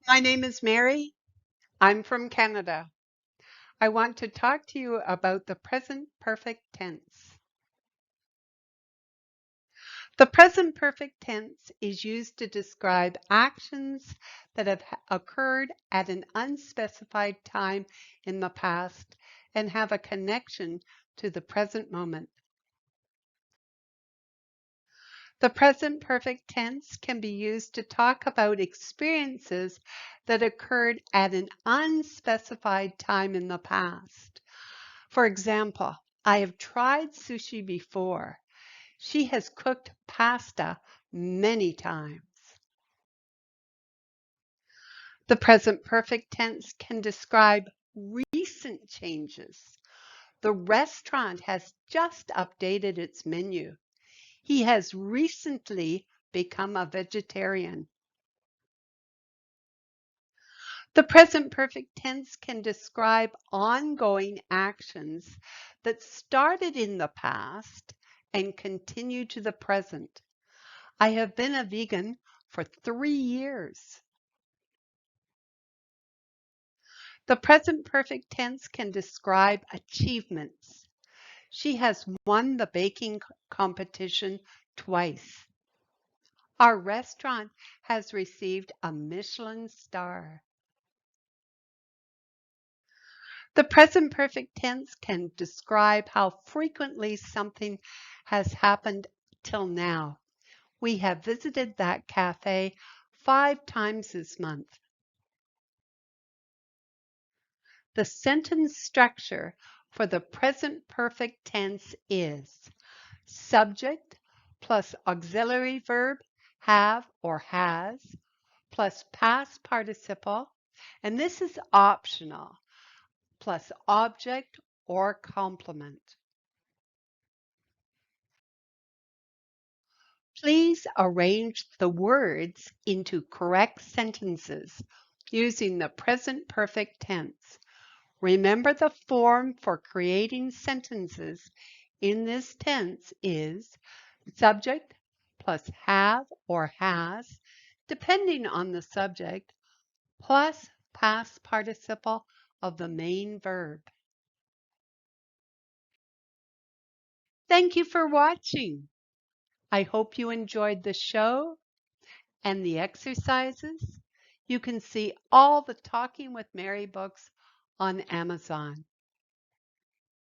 My name is Mary. I'm from Canada. I want to talk to you about the present perfect tense. The present perfect tense is used to describe actions that have occurred at an unspecified time in the past and have a connection to the present moment. The present perfect tense can be used to talk about experiences that occurred at an unspecified time in the past. For example, I have tried sushi before. She has cooked pasta many times. The present perfect tense can describe recent changes. The restaurant has just updated its menu. He has recently become a vegetarian. The present perfect tense can describe ongoing actions that started in the past and continue to the present. I have been a vegan for 3 years. The present perfect tense can describe achievements. She has won the baking competition twice. Our restaurant has received a Michelin star. The present perfect tense can describe how frequently something has happened till now. We have visited that cafe 5 times this month. The sentence structure for the present perfect tense is subject plus auxiliary verb have or has plus past participle, and this is optional, plus object or complement. Please arrange the words into correct sentences using the present perfect tense. Remember, the form for creating sentences in this tense is subject plus have or has, depending on the subject, plus past participle of the main verb. Thank you for watching. I hope you enjoyed the show and the exercises. You can see all the Talking with Mary books on Amazon.